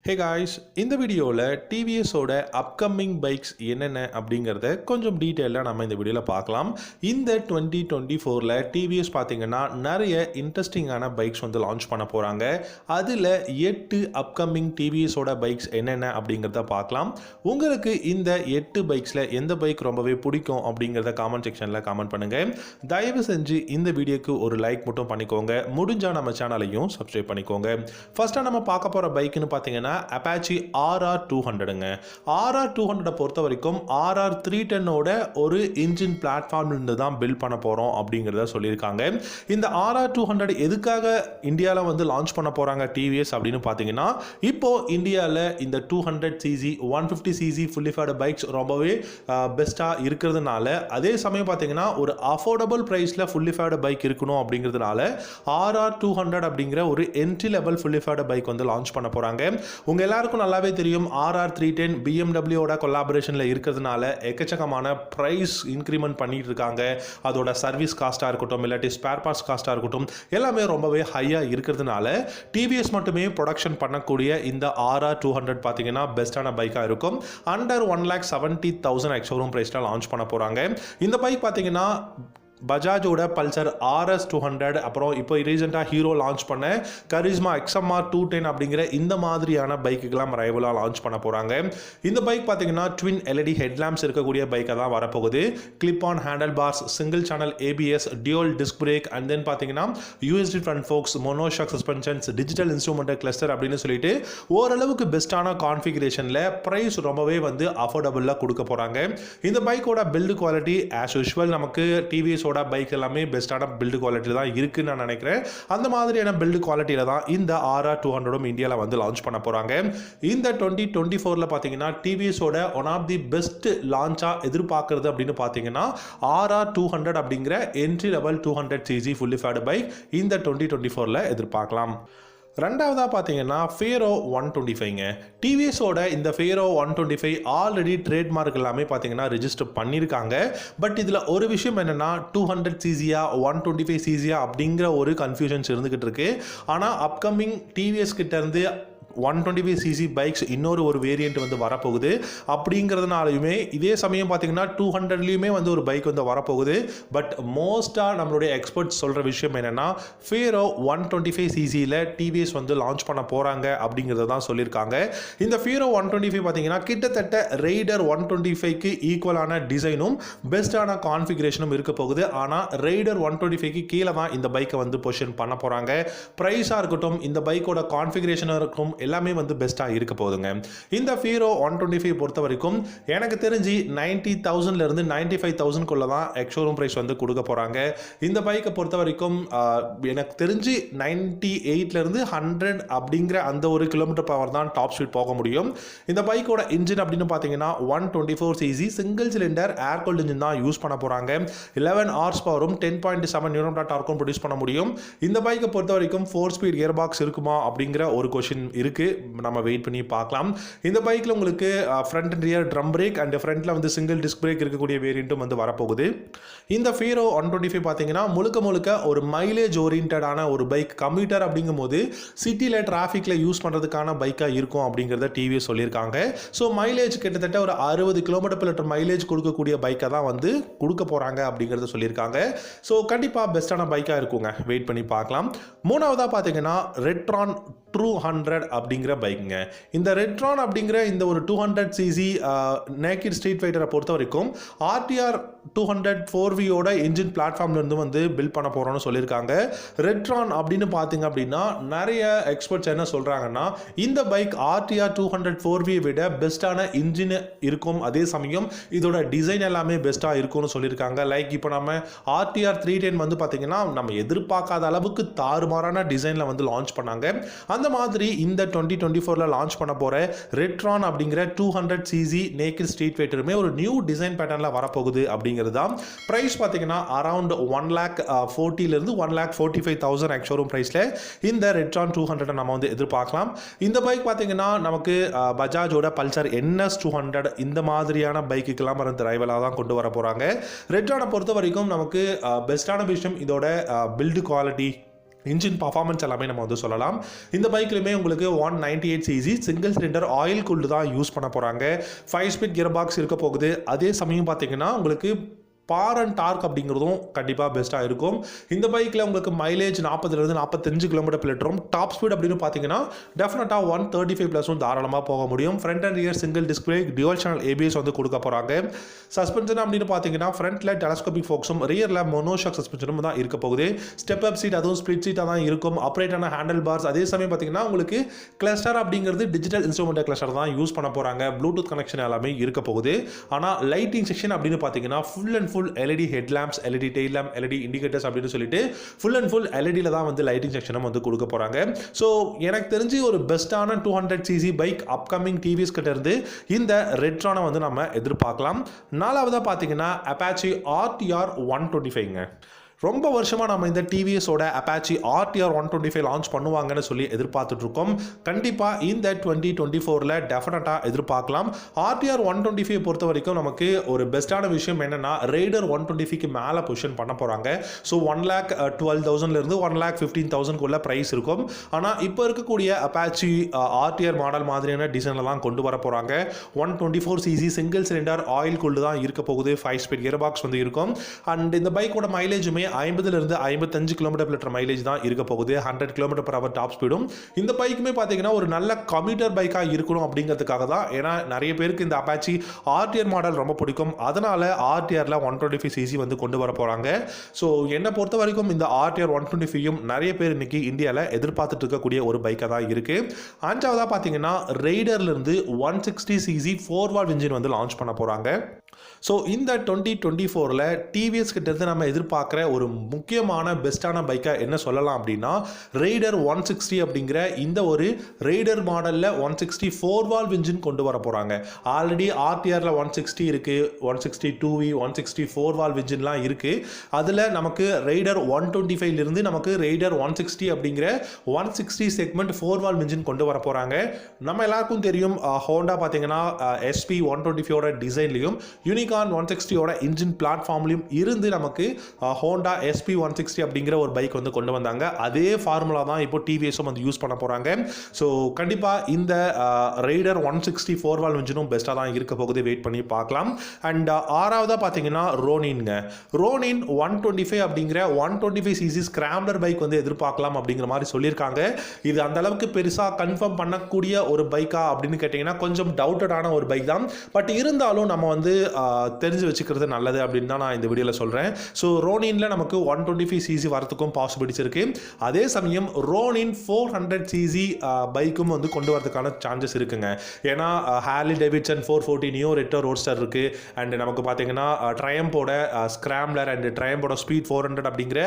Hey guys, இந்த வீடியோவில் டிவிஎஸோட upcoming bikes என்னென்ன அப்படிங்கிறத கொஞ்சம் டீட்டெயிலாக நம்ம இந்த வீடியோவில் பார்க்கலாம். இந்த 2024 டிவிஎஸ் பார்த்தீங்கன்னா நிறைய இன்ட்ரெஸ்டிங்கான பைக்ஸ் வந்து லான்ச் பண்ண போகிறாங்க. அதில் 8 அப்கமிங் டிவிஎஸோட பைக்ஸ் என்னென்ன அப்படிங்கிறத பார்க்கலாம். உங்களுக்கு இந்த 8 பைக்ஸில் எந்த பைக் ரொம்பவே பிடிக்கும் அப்படிங்கிறத காமெண்ட் செக்ஷனில் காமெண்ட் பண்ணுங்கள். தயவு செஞ்சு இந்த வீடியோக்கு ஒரு லைக் மட்டும் பண்ணிக்கோங்க. முடிஞ்சால் நம்ம சேனலையும் சப்ஸ்கிரைப் பண்ணிக்கோங்க. ஃபர்ஸ்ட்டாக நம்ம பார்க்க போகிற பைக்குன்னு பார்த்தீங்கன்னா Apache RR200ங்க. RR200 பொறுத்த வரைக்கும் RR310ஓட ஒரு இன்ஜின் பிளாட்ஃபார்ம்லேருந்து தான் பில்ட் பண்ண போகிறோம் அப்படிங்கிறத சொல்லியிருக்காங்க. இந்த RR200 எதுக்காக இந்தியாவில் வந்து லான்ச் பண்ண போகிறாங்க டிவிஎஸ் அப்படின்னு பார்த்தீங்கன்னா, இப்போது இந்தியாவில் இந்த 200cc 150cc fully faired bikes ரொம்பவே பெஸ்ட்டாக இருக்கிறதுனால, அதே சமயம் பார்த்தீங்கன்னா ஒரு அஃபோர்டபுள் ப்ரைஸில் ஃபுல்லி ஃபேர்டு பைக் இருக்கணும் அப்படிங்கிறதுனால RR200 அப்படிங்கிற ஒரு entry level fully faired bike வந்து லான்ச் பண்ண போகிறாங்க. உங்க எல்லாருக்கும் நல்லாவே தெரியும் RR310 BMW-ஓட கொலாபரேஷனில் இருக்கிறதுனால எக்கச்சக்கமான ப்ரைஸ் இன்க்ரிமெண்ட் பண்ணிட்டு இருக்காங்க. அதோட சர்வீஸ் காஸ்ட்டாக இருக்கட்டும், இல்லாட்டி ஸ்பேர் பார்ட்ஸ் காஸ்ட்டாக இருக்கட்டும், எல்லாமே ரொம்பவே ஹையாக இருக்கிறதுனால டிவிஎஸ் மட்டுமே ப்ரொடக்ஷன் பண்ணக்கூடிய இந்த RR200 பார்த்தீங்கன்னா பெஸ்ட்டான பைக்காக இருக்கும். அண்டர் 1,70,000 எக்ஸ்-ஷோரூம் ப்ரைஸில் லான்ச் பண்ண போகிறாங்க. இந்த பைக் பார்த்தீங்கன்னா பஜாஜோட பல்சர் RS200, அப்புறம் இப்போ ரீசெண்டாக ஹீரோ லான்ச் பண்ண கரிஸ்மா XMR 210 அப்படிங்கிற இந்த மாதிரியான பைக்குக்கெல்லாம் ரைவலாக லான்ச் பண்ண போகிறாங்க. இந்த பைக் பார்த்தீங்கன்னா ட்வின் LED ஹெட்லாம்ப்ஸ் இருக்கக்கூடிய பைக்காக தான் வரப்போகுது. Clip on handle bars, single channel ABS, dual disc brake, and then பார்த்தீங்கன்னா USD front forks, monoshock suspensions, digital instrumental cluster அப்படின்னு சொல்லிட்டு ஓரளவுக்கு பெஸ்ட்டான கான்ஃபிகரேஷனில் ப்ரைஸ் ரொம்பவே வந்து அஃபோர்டபுளாக கொடுக்க போகிறாங்க. இந்த பைக்கோட பில்டு குவாலிட்டி ஆஸ் யூஷுவல் நமக்கு டிவிஎஸ் பைக் எல்லாமே பெஸ்டான பில்டு குவாலிட்டியில் தான் இருக்குன்னு நான் நினைக்கிறேன். அந்த மாதிரியான பில்டு குவாலிட்டியில் தான் இந்த RR200 இந்தியாவில் வந்து லான்ச் பண்ண போகிறாங்க. இந்த 2024 பார்த்தீங்கன்னா டிவிஎஸோட ஒன் ஆஃப் தி பெஸ்ட் லான்ச்சாக எதிர்பார்க்கறது அப்படின்னு பார்த்தீங்கன்னா RR200 அப்படிங்கிற entry level 200cc fully faired bike இந்த 2024 எதிர்பார்க்கலாம். ரெண்டாவதாக பார்த்தீங்கன்னா ஃபேரோ 125ங்க. டிவிஎஸோட இந்த ஃபேரோ 125 ஆல்ரெடி ட்ரேட்மார்க் எல்லாமே பார்த்தீங்கன்னா ரிஜிஸ்டர் பண்ணியிருக்காங்க. பட் இதில் ஒரு விஷயம் என்னென்னா 200cc 125cc அப்படிங்கிற ஒரு கன்ஃபியூஷன்ஸ் இருந்துகிட்டு இருக்கு. ஆனால் அப்கமிங் டிவிஎஸ் கிட்ட இருந்து 125cc பைக்ஸ் இன்னொரு ஒரு வேரியண்ட் வந்து வரப்போகுது. அப்படிங்கிறதுனாலையுமே இதே சமயம் பார்த்தீங்கன்னா 200லையுமே வந்து ஒரு பைக் வந்து வரப்போகுது. பட் மோஸ்ட்டாக நம்மளுடைய எக்ஸ்பர்ட்ஸ் சொல்கிற விஷயம் என்னென்னா ஃபேரோ 125cc டிவிஎஸ் வந்து லான்ச் பண்ண போகிறாங்க அப்படிங்கிறத தான் சொல்லியிருக்காங்க. இந்த ஃபேரோ 125 பார்த்தீங்கன்னா கிட்டத்தட்ட ரெய்டர் 125க்கு ஈக்குவலான டிசைனும் பெஸ்ட்டான கான்ஃபிகரேஷனும் இருக்க போகுது. ஆனால் ரெய்டர் 125க்கு கீழே தான் இந்த பைக்கை வந்து பொசிஷன் பண்ண போகிறாங்க. ப்ரைஸாக இருக்கட்டும், இந்த பைக்கோட கான்ஃபிகரேஷனாக இருக்கும், எல்லாமே வந்து பெஸ்ட்டாக இருக்க போகுதுங்க. இந்த ஃபீரோ 125 பொறுத்த வரைக்கும் எனக்கு தெரிஞ்சு 90,000 இருந்து 95,000 தான் எக்ஸ்-ஷோரூம் பிரைஸ் வந்து கொடுக்க போகிறாங்க. இந்த பைக்கை பொறுத்த வரைக்கும் எனக்கு தெரிஞ்சு 98 இருந்து 100 அப்படிங்கிற அந்த ஒரு கிலோமீட்டர் பவர் தான் டாப் ஸ்பீட் போக முடியும். இந்த பைக்கோட இன்ஜின் அப்படின்னு பார்த்தீங்கன்னா 124cc சிங்கிள் சிலிண்டர் ஏர் கூல்ட் இன்ஜின் தான் யூஸ் பண்ண போகிறாங்க. 11 ஹார்ஸ் பவரும் 10.7 நியூட்டன் டார்க்கும் ப்ரொடியூஸ் பண்ண முடியும். இந்த பைக்கை பொறுத்த வரைக்கும் 4 ஸ்பீட் கியர் பாக்ஸ் இருக்குமா அப்படிங்கிற ஒரு கொஸ்டின் இருக்கு. நம்ம வெயிட் பண்ணி பார்க்கலாம். இந்த பைக்கில் உங்களுக்கு front and rear drum break and ஃப்ரண்ட்ல வந்து சிங்கிள் டிஸ்க் பிரேக் இருக்கக்கூடிய வேரியண்ட்டும் வந்து வரப்போகுது. இந்த ஃபீரோ 125 பார்த்தீங்கன்னா முழுக்க ஒரு மைலேஜ் ஓரியன்டான ஒரு பைக். கம்யூட்டர் அப்படிங்கும்போது சிட்டியில் டிராஃபிக்கில் யூஸ் பண்ணுறதுக்கான பைக்காக இருக்கும் அப்படிங்கிறத டிவிஎஸ் சொல்லியிருக்காங்க. ஸோ மைலேஜ் கிட்டத்தட்ட ஒரு 60 km/லிட்டர் மைலேஜ் கொடுக்கக்கூடிய பைக்கை தான் வந்து கொடுக்க போகிறாங்க அப்படிங்கிறத சொல்லியிருக்காங்க. ஸோ கண்டிப்பாக பெஸ்ட்டான பைக்காக இருக்குங்க, வெயிட் பண்ணி பார்க்கலாம். மூணாவதாக பார்த்தீங்கன்னா ரெட்ரான் 200 அப்படிங்கிற பைக்குங்க. இந்த ரெட்ரான் அப்படிங்கிற இந்த ஒரு 200cc நேக்கிட் ஸ்ட்ரீட் ஃபைட்டரை பொறுத்த வரைக்கும் RTR 200 4Vயோட இன்ஜின் பிளாட்ஃபார்ம்லேருந்து வந்து பில்ட் பண்ண போகிறோம்னு சொல்லியிருக்காங்க. ரெட்ரான் அப்படின்னு பார்த்தீங்க அப்படின்னா நிறைய எக்ஸ்பர்ட்ஸ் என்ன சொல்கிறாங்கன்னா இந்த பைக் RTR 200 4V விட பெஸ்ட்டான இன்ஜின் இருக்கும், அதே சமயம் இதோட டிசைன் எல்லாமே பெஸ்ட்டாக இருக்கும்னு சொல்லியிருக்காங்க. லைக் இப்போ நம்ம RTR 310 வந்து பார்த்தீங்கன்னா நம்ம எதிர்பார்க்காத அளவுக்கு தாறுமாறான டிசைனில் வந்து லான்ச் பண்ணாங்க. அந்த மாதிரி இந்த 2024 லான்ச் பண்ண போற ரெட்ரான் அப்படிங்கிற 200cc நேக்கிட் ஸ்ட்ரீட் ஃபைட்டருமே ஒரு நியூ டிசைன் பேட்டர்னில் வரப்போகுது அப்படிங்கிறது தான். ப்ரைஸ் பார்த்தீங்கன்னா அரௌண்ட் 1,40,000 இருந்து 1,45,000 எக்ஸ்-ஷோரூம் ப்ரைஸில் இந்த ரெட்ரான் 200 நம்ம வந்து எதிர்பார்க்கலாம். இந்த பைக் பார்த்தீங்கன்னா நமக்கு பஜாஜோட பல்சர் NS200 இந்த மாதிரியான பைக்குக்கெல்லாம் வந்து ரைவலாக தான் கொண்டு வர போகிறாங்க. ரெட்ரானை பொறுத்த வரைக்கும் நமக்கு பெஸ்ட்டான விஷயம் இதோட பில்டு குவாலிட்டி, இன்ஜின் பர்ஃபார்மன்ஸ் எல்லாமே நம்ம வந்து சொல்லலாம். இந்த பைக்லையுமே உங்களுக்கு 198cc single cylinder oil cooled தான் யூஸ் பண்ண போகிறாங்க. 5 ஸ்பீட் கியர் பாக்ஸ் இருக்க போகுது. அதே சமயம் பார்த்தீங்கன்னா உங்களுக்கு பார் அண்ட் டார்க் அப்படிங்கிறதும் கண்டிப்பாக பெஸ்ட்டாக இருக்கும். இந்த பைக்கில் உங்களுக்கு மைலேஜ் 40 45 கிலோமீட்டர் லிட்டரும், டாப் ஸ்பீட் அப்படின்னு பார்த்தீங்கன்னா டெஃபினட்டாக 135+ தாராளமாக போக முடியும். Front and rear single display dual channel ABS வந்து கொடுக்க போகிறாங்க. சஸ்பென்ஷன் அப்படின்னு பார்த்தீங்கன்னா ஃப்ரண்ட்டில் டெலஸ்கோபிக் ஃபோக்ஸும் ரியரில் மோனோஷாக் சஸ்பென்ஷனும் தான் இருக்க போகுது. ஸ்டெப் அப் சீட் அதுவும் ஸ்பிளிட் சீட்டாக தான் இருக்கும். அப்ரேட்டான ஹேண்டில் பார்ஸ். அதே சமயம் பார்த்தீங்கன்னா உங்களுக்கு கிளஸ்டர் அப்படிங்கிறது டிஜிட்டல் இன்ஸ்ட்ருமெண்ட் கிளஸ்டர் தான் யூஸ் பண்ண போகிறாங்க. ப்ளூடூத் கனெக்ஷன் எல்லாமே இருக்க போகுது. ஆனால் லைட்டிங் செக்ஷன் அப்படின்னு பார்த்தீங்கன்னா full and full LED headlamps, LED tail lamp, LED indicators அப்படின்னு சொல்லிட்டு ஃபுல் அண்ட் ஃபுல் LEDல தான் வந்து லைட்டிங் செக்ஷனும் வந்து கொடுக்க போறாங்க. ஸோ எனக்கு தெரிஞ்சு ஒரு பெஸ்ட்டான 200cc பைக் அப்கமிங் டிவிஎஸ் கிட்ட இருந்து இந்த ரெட்ரானை வந்து நம்ம எதிர்பார்க்கலாம். நாலாவதாக பார்த்தீங்கன்னா அப்பாச்சி RTR 125ங்க. ரொம்ப வருஷமாக நம்ம இந்த டிவிஎஸோட அப்பாச்சி RTR 125 லான்ச் பண்ணுவாங்கன்னு சொல்லி எதிர்பார்த்துட்டு இருக்கோம். கண்டிப்பாக இந்த 2024ல் டெஃபினட்டாக எதிர்பார்க்கலாம். RTR 125 பொறுத்த வரைக்கும் நமக்கு ஒரு பெஸ்ட்டான விஷயம் என்னென்னா Raider 125க்கு மேலே பொசிஷன் பண்ண போகிறாங்க. ஸோ 1,12,000 1,15,000 ப்ரைஸ் இருக்கும். ஆனால் இப்போ இருக்கக்கூடிய அப்பாச்சி RTR மாடல் மாதிரியான டிசைன்லாம் கொண்டு வர போகிறாங்க. 124cc single cylinder oil cooled தான் இருக்க போகுது. 5 ஸ்பீட் கியர் பாக்ஸ் வந்து இருக்கும். அண்ட் இந்த பைக்கோட மைலேஜுமே 50 55 கிலோமீட்டர் லிட்டர் மைலேஜ் தான் இருக்க போகுது. 100 km/h டாப் ஸ்பீடும். இந்த பைக்குமே பார்த்தீங்கன்னா ஒரு நல்ல கம்யூட்டர் பைக்காக இருக்கணும் அப்படிங்கிறதுக்காக தான். ஏன்னா நிறைய பேருக்கு இந்த அப்பாச்சி RTR மாடல் ரொம்ப பிடிக்கும். அதனால RTRல 125cc வந்து கொண்டு வர போகிறாங்க. ஸோ என்னை பொறுத்த வரைக்கும் இந்த RTR 125யும் நிறைய பேர் இன்னைக்கு இந்தியாவில் எதிர்பார்த்துட்டு இருக்கக்கூடிய ஒரு பைக்காக தான் இருக்கு. அஞ்சாவதாக பார்த்தீங்கன்னா ரெய்டர்லேருந்து 160cc 4 valve இன்ஜின் வந்து லான்ச் பண்ண போகிறாங்க. ஸோ இந்த 2024ல் டிவிஎஸ் கிட்டேருந்து நம்ம எதிர்பார்க்குற ஒரு முக்கியமான பெஸ்ட்டான பைக்காக என்ன சொல்லலாம் அப்படின்னா Raider 160 அப்படிங்கிற இந்த ஒரு Raider மாடலில் 160 4 valve இன்ஜின் கொண்டு வர போகிறாங்க. ஆல்ரெடி RTRல 160 இருக்குது, 160 2V, 160 4 valve இன்ஜின்லாம் இருக்குது. அதில் நமக்கு Raider 125லிருந்து நமக்கு Raider 160 அப்படிங்கிற 160 செக்மெண்ட் 4 valve இன்ஜின் கொண்டு வர போகிறாங்க. நம்ம எல்லாருக்கும் தெரியும் ஹோண்டா பார்த்தீங்கன்னா SP 125ஓட டிசைன்லையும் யூனிகார்ன் 160ஓட இன்ஜின் பிளாட்ஃபார்ம்லையும் இருந்து நமக்கு ஹோண்டா SP 160 அப்படிங்கிற ஒரு பைக் வந்து கொண்டு வந்தாங்க. அதே ஃபார்முலா தான் இப்போ டிவிஎஸும் வந்து யூஸ் பண்ண போகிறாங்க. ஸோ கண்டிப்பாக இந்த Raider 160 4 valve இன்ஜினும் பெஸ்ட்டாக தான் இருக்க போகுது. வெயிட் பண்ணி பார்க்கலாம். அண்ட் ஆறாவதாக பார்த்தீங்கன்னா ரோனின்ங்க. ரோனின் 125 அப்படிங்கிற 125cc ஸ்கிராம்ப்ளர் பைக் வந்து எதிர்பார்க்கலாம் அப்படிங்கிற மாதிரி சொல்லியிருக்காங்க. இது அந்த அளவுக்கு பெருசாக கன்ஃபார்ம் பண்ணக்கூடிய ஒரு பைக்கா அப்படின்னு கேட்டிங்கன்னா கொஞ்சம் டவுட்டடான ஒரு பைக் தான். பட் இருந்தாலும் நம்ம வந்து தெரிஞ்சு வச்சுக்கிறது நல்லது அப்படின்னு தான் நான் இந்த வீடியோவில் சொல்கிறேன். ஸோ ரோனின்ல நமக்கு 125cc வரத்துக்கும் பாசிபிலிட்டிஸ் இருக்குது. அதே சமயம் ரோனின் 400cc பைக்கும் வந்து கொண்டு வரதுக்கான சான்சஸ் இருக்குங்க. ஏன்னா Harley Davidson 440 neo retro Roadster இருக்குது. அண்ட் நமக்கு பார்த்தீங்கன்னா ட்ரையம்போட ஸ்கிராம்ப்ளர் அண்ட் ட்ரையம்போட ஸ்பீட் 400 அப்படிங்கிற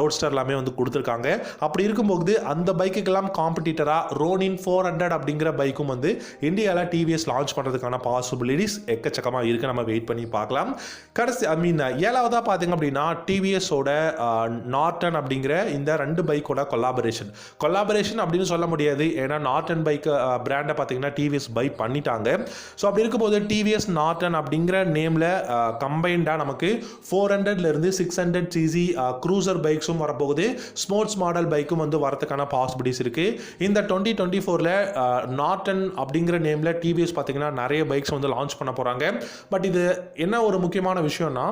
ரோட்ஸ்டர் எல்லாமே வந்து கொடுத்துருக்காங்க. அப்படி இருக்கும்போது அந்த பைக்குக்கெல்லாம் காம்படிட்டராக ரோனின் 400 அப்படிங்கிற பைக்கும் வந்து இந்தியாவில் டிவிஎஸ் லான்ச் பண்ணுறதுக்கான பாசிபிலிட்டிஸ் எக்கச்சக்கமாக இருக்குது. நம்ம வெயிட் பண்ணி பார்க்கலாம். கடைசி ஏழாவதாக பார்த்தீங்க அப்படின்னா டிவிஎஸோட நார்டன் அப்படிங்கிற இந்த 2 பைக்கோட கொலாபரேஷன் அப்படின்னு சொல்ல முடியாது. ஏன்னா நார்டன் பைக் பிராண்டை பார்த்தீங்கன்னா டிவிஎஸ் பை பண்ணிட்டாங்க. ஸோ அப்படி இருக்கும்போது டிவிஎஸ் நார்டன் அப்படிங்கிற நேமில் கம்பைண்டாக நமக்கு 400லேருந்து 600cc க்ரூசர் பைக்ஸும் வரப்போகுது. ஸ்போர்ட்ஸ் மாடல் பைக்கும் வந்து வரதுக்கான பாசிபிலிட்டிஸ் இருக்குது. இந்த 2024ல் நார்டன் அப்படிங்கிற நேமில் டிவிஎஸ் பார்த்தீங்கன்னா நிறைய பைக்ஸ் வந்து லான்ச் பண்ண போகிறாங்க. பட் இது என்ன ஒரு முக்கியமான விஷயம்னா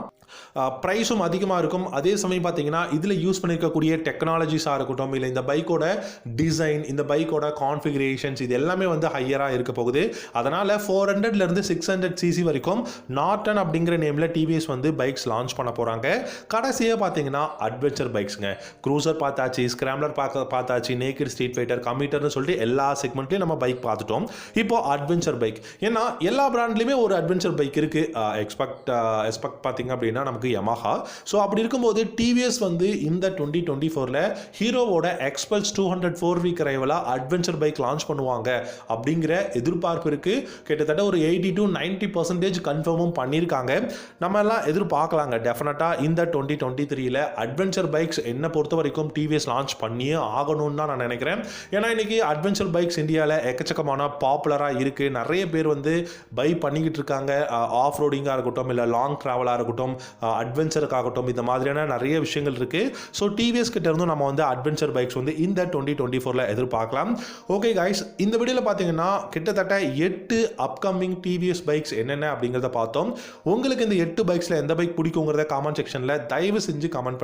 ப்ரைஸும் அதிகமாக இருக்கும். அதே சமயம் பார்த்தீங்கன்னா இதில் யூஸ் பண்ணியிருக்கக்கூடிய டெக்னாலஜிஸாக இருக்கட்டும், இல்லை இந்த பைக்கோட டிசைன், இந்த பைக்கோட கான்ஃபிகரேஷன்ஸ், இது எல்லாமே வந்து ஹையராக இருக்க போகுது. அதனால் 400லேருந்து 600cc வரைக்கும் நார்டன் அப்படிங்கிற நேமில் டிவிஎஸ் வந்து பைக்ஸ் லான்ச் பண்ண போகிறாங்க. கடைசியாக பார்த்தீங்கன்னா அட்வென்ச்சர் பைக்ஸுங்க. க்ரூசர் பார்த்தாச்சு, ஸ்கிராம்ப்ளர் பார்த்தாச்சு, நேக்கட் ஸ்ட்ரீட் ஃபைட்டர், கம்யூட்டர்னு சொல்லிட்டு எல்லா செக்மெண்ட்லையும் நம்ம பைக் பார்த்துட்டோம். இப்போ அட்வென்ச்சர் பைக், ஏன்னா எல்லா பிராண்ட்லையுமே ஒரு அட்வென்ச்சர் பைக் இருக்குது. எக்ஸ்பெக்ட் பார்த்தீங்க அப்படின்னா நமக்கு Yamaha. ஸோ அப்படி இருக்கும்போது டிவிஎஸ் வந்து இந்த 2024ல் ஹீரோவோட எக்ஸ்பல்ஸ் 200 4-week ரைவலாக அட்வென்ச்சர் பைக் லான்ச் பண்ணுவாங்க அப்படிங்கிற எதிர்பார்ப்பு இருக்குது. கிட்டத்தட்ட ஒரு 80 to 90% கன்ஃபார்மும் பண்ணியிருக்காங்க. நம்ம எல்லாம் எதிர்பார்க்கலாங்க. டெஃபினட்டாக இந்த 2023ல் அட்வென்ச்சர் பைக்ஸ் என்னை பொறுத்த வரைக்கும் டிவிஎஸ் லான்ச் பண்ணியே ஆகணும்னு தான் நான் நினைக்கிறேன். ஏன்னா இன்னைக்கு அட்வென்ச்சர் பைக்ஸ் இந்தியாவில் எக்கச்சக்கமான பாப்புலராக இருக்குது. நிறைய பேர் வந்து பை பண்ணிக்கிட்டு இருக்காங்க. ஆஃப் ரோடிங்காக இருக்கட்டும், இல்லை லாங் ட்ராவலாக இருக்கட்டும், அட்வென்ச்சருக்காகட்டும், இந்த மாதிரியான நிறைய விஷயங்கள் இருக்குது. ஸோ டிவிஎஸ் கிட்ட இருந்தும் நம்ம வந்து அட்வென்ச்சர் பைக்ஸ் வந்து இந்த 2024 எதிர்பார்க்கலாம். ஓகே கைஸ், இந்த வீடியோவில் பார்த்தீங்கன்னா கிட்டத்தட்ட 8 அப்கமிங் டிவிஎஸ் பைக்ஸ் என்னென்ன அப்படிங்கிறத பார்த்தோம். உங்களுக்கு இந்த 8 பைக்ஸில் எந்த பைக் பிடிக்குங்கிறத காமெண்ட் செக்ஷனில் தயவு செஞ்சு கமெண்ட்